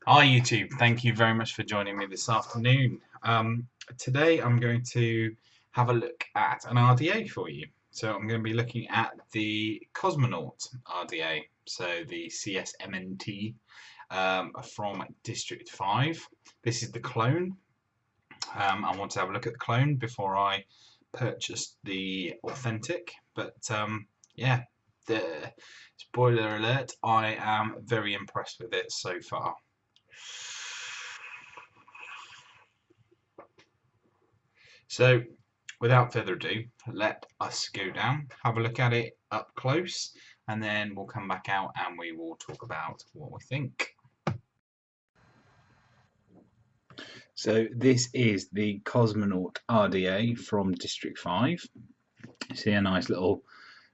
Hi YouTube, thank you very much for joining me this afternoon. Today I'm going to have a look at an RDA for you. So I'm going to be looking at the Cosmonaut RDA, so the CSMNT from District 5. This is the clone. I want to have a look at the clone before I purchase the authentic, but yeah, the spoiler alert, I am very impressed with it so far. So without further ado, let us go down, have a look at it up close, and then we'll come back out and we will talk about what we think. So this is the Cosmonaut RDA from District 5. You see a nice little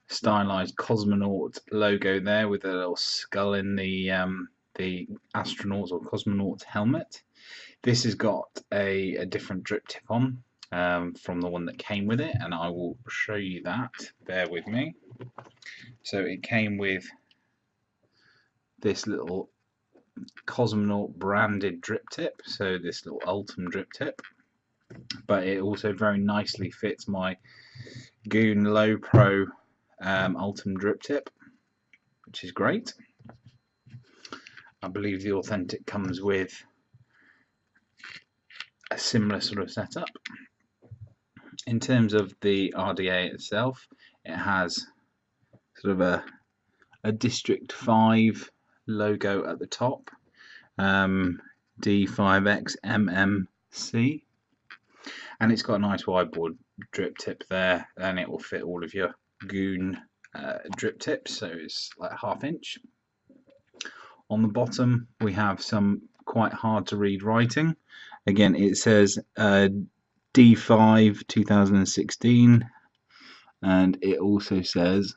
stylized cosmonaut logo there with a little skull in the astronaut's or cosmonaut's helmet. This has got a different drip tip on from the one that came with it, and I will show you that. Bear with me. So it came with this little Cosmonaut branded drip tip, so this little Ultim drip tip, but it also very nicely fits my Goon Low Pro Ultim drip tip, which is great. I believe the authentic comes with a similar sort of setup. In terms of the RDA itself, it has sort of a District 5 logo at the top, D5XMMC, and it's got a nice wideboard drip tip there, and it will fit all of your Goon drip tips, so it's like 1/2 inch. On the bottom we have some quite hard to read writing. Again, it says D5 2016, and it also says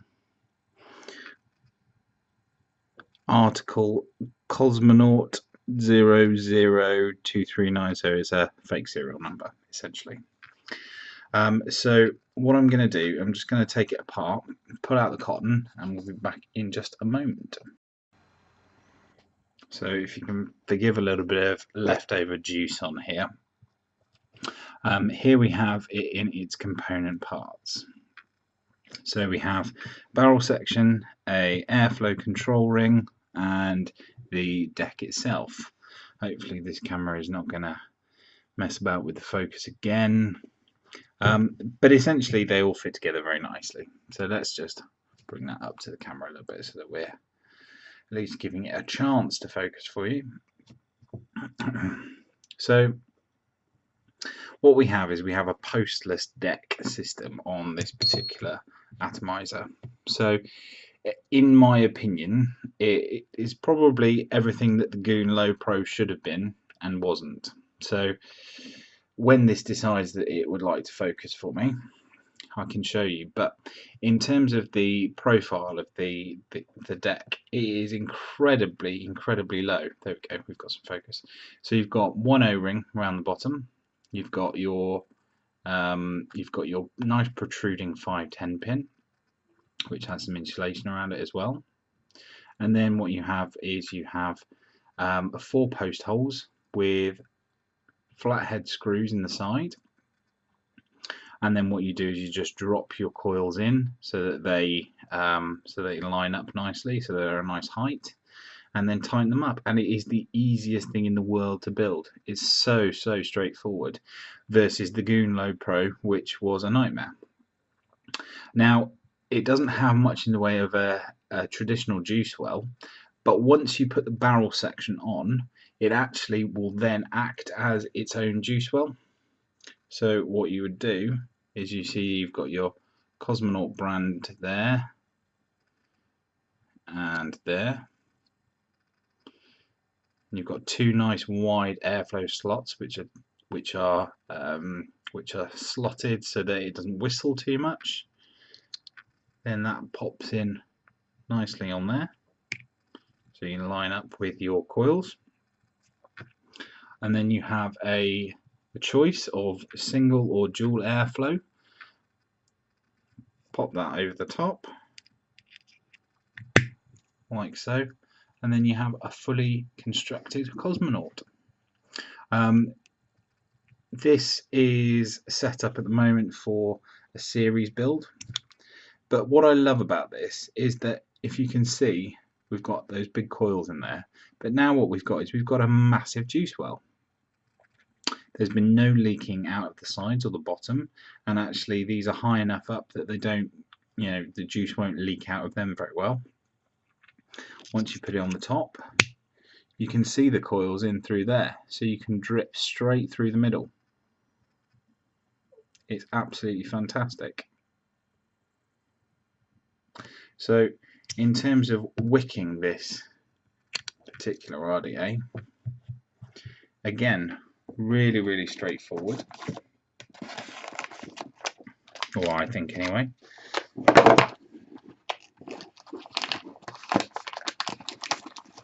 article Cosmonaut 00239, so it's a fake serial number essentially. So what I'm going to do, I'm just going to take it apart, pull out the cotton, and we'll be back in just a moment. So if you can forgive a little bit of leftover juice on here. Here we have it in its component parts. So we have barrel section, a airflow control ring, and the deck itself. Hopefully this camera is not going to mess about with the focus again. But essentially they all fit together very nicely. So let's just bring that up to the camera a little bit so that we're at least giving it a chance to focus for you. So what we have is we have a postless deck system on this particular atomizer. So in my opinion, it is probably everything that the Goon Low Pro should have been and wasn't. So when this decides that it would like to focus for me, I can show you, but in terms of the profile of the deck, it is incredibly low. There we go, we've got some focus. So you've got one O-ring around the bottom, you've got your nice protruding 510 pin, which has some insulation around it as well. And then what you have is you have 4 post holes with flathead screws in the side. And then what you do is you just drop your coils in so that they line up nicely, so they're a nice height, and then tighten them up. And it is the easiest thing in the world to build. It's so straightforward, versus the Goon Low Pro, which was a nightmare. Now it doesn't have much in the way of a traditional juice well, but once you put the barrel section on, it actually will then act as its own juice well. So what you would do is, you see you've got your Cosmonaut brand there and there. And you've got 2 nice wide airflow slots which are slotted so that it doesn't whistle too much. Then that pops in nicely on there, so you can line up with your coils. And then you have a choice of single or dual airflow. Pop that over the top like so, and then you have a fully constructed cosmonaut. This is set up at the moment for a series build, but what I love about this is that if you can see, we've got those big coils in there, but now what we've got is we've got a massive juice well. There's been no leaking out of the sides or the bottom, and actually these are high enough up that they don't, the juice won't leak out of them very well. Once you put it on the top, you can see the coils in through there, so you can drip straight through the middle. It's absolutely fantastic. So in terms of wicking this particular RDA, again, really straightforward, or I think anyway.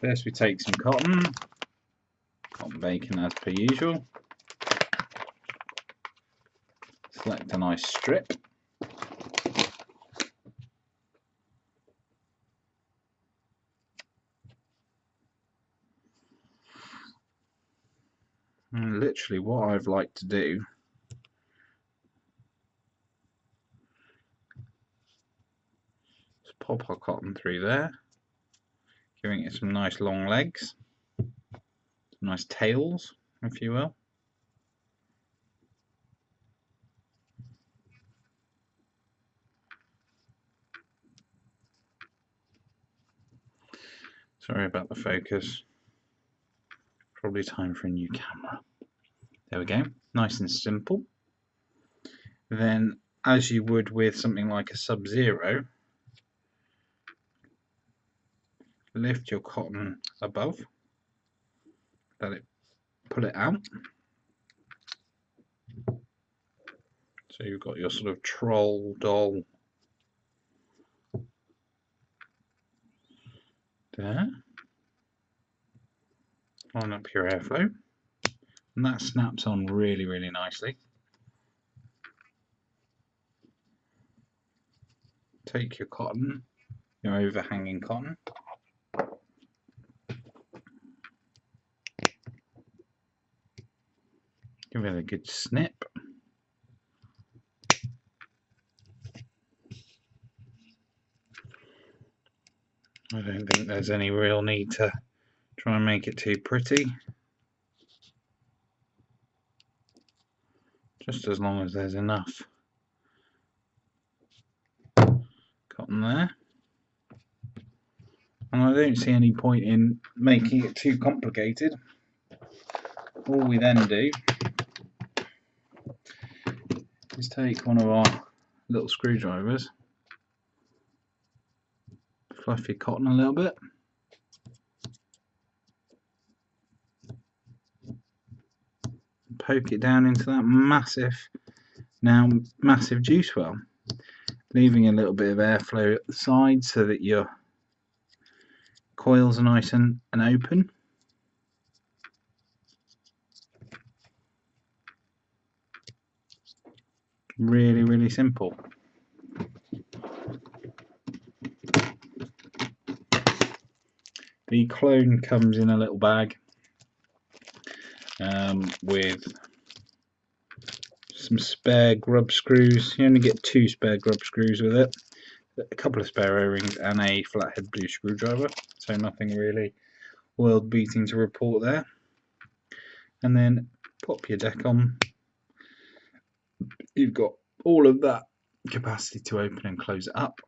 First we take some cotton bacon as per usual, select a nice strip, and literally what I've liked to do is pop our cotton through there, giving it some nice long legs, some nice tails, if you will. Sorry about the focus. Probably time for a new camera. There we go. Nice and simple. Then, as you would with something like a Sub-Zero, lift your cotton above, let it pull it out. So you've got your sort of troll doll there. Line up your airflow, and that snaps on really nicely. Take your cotton, your overhanging cotton, give it a good snip. I don't think there's any real need to try and make it too pretty. Just as long as there's enough cotton there. And I don't see any point in making it too complicated. All we then do is take one of our little screwdrivers, fluff your cotton a little bit, poke it down into that massive juice well, leaving a little bit of airflow at the side so that your coils are nice and open. Really simple. The clone comes in a little bag with some spare grub screws. You only get 2 spare grub screws with it, a couple of spare O-rings and a flathead blue screwdriver, so nothing really world beating to report there. And then pop your deck on. You've got all of that capacity to open and close it up.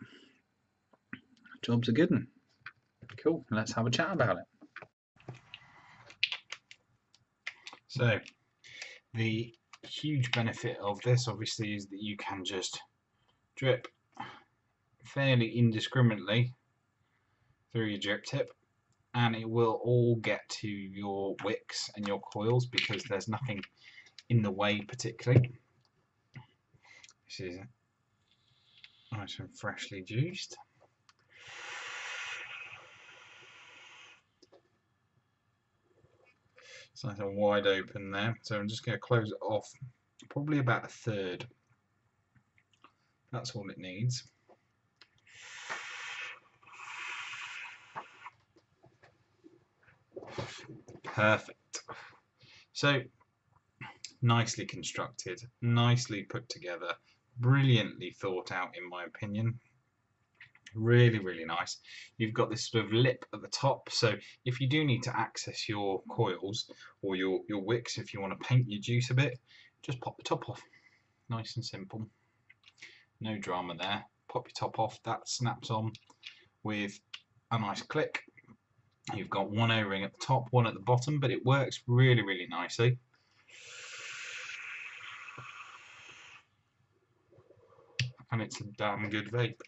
Job's a good one. Cool, let's have a chat about it. So the huge benefit of this obviously is that you can just drip fairly indiscriminately through your drip tip, and it will all get to your wicks and your coils because there's nothing in the way particularly. This is nice and freshly juiced. It's nice and wide open there, so I'm just going to close it off probably about 1/3. That's all it needs. Perfect. So nicely constructed, nicely put together, brilliantly thought out in my opinion. Really, really nice. You've got this sort of lip at the top, so if you do need to access your coils or your wicks, if you want to paint your juice a bit, just pop the top off. Nice and simple. No drama there. Pop your top off, that snaps on with a nice click. You've got one O-ring at the top, one at the bottom, but it works really, really nicely. And it's a damn good vape.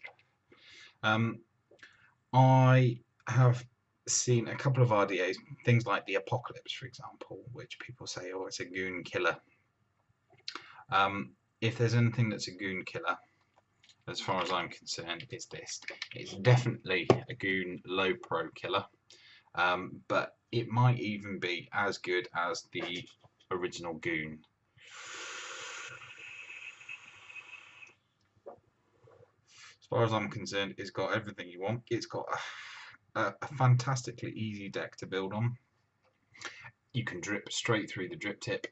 I have seen a couple of RDAs, things like the Apocalypse, for example, which people say, oh, it's a goon killer. If there's anything that's a goon killer, as far as I'm concerned, it's this. It's definitely a goon low pro killer, but it might even be as good as the original goon. As far as I'm concerned, it's got everything you want. It's got a fantastically easy deck to build on. You can drip straight through the drip tip.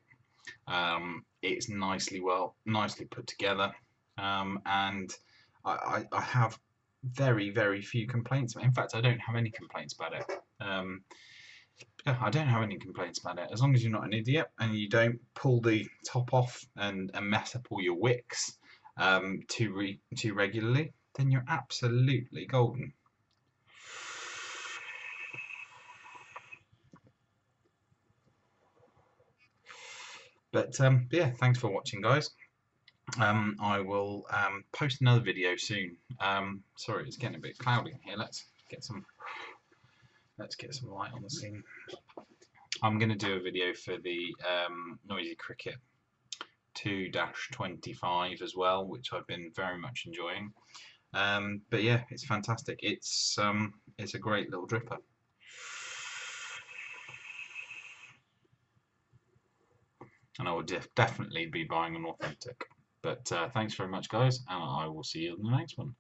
It's nicely put together, and I have very few complaints. In fact, I don't have any complaints about it. Yeah, I don't have any complaints about it. As long as you're not an idiot and you don't pull the top off and mess up all your wicks too regularly, then you're absolutely golden. But yeah, thanks for watching, guys. I will post another video soon. Sorry, it's getting a bit cloudy in here. Let's get some light on the scene. I'm going to do a video for the Noisy Cricket 2-25 as well, which I've been very much enjoying. But yeah, it's fantastic. It's a great little dripper. And I will definitely be buying an authentic. But thanks very much, guys, and I will see you in the next one.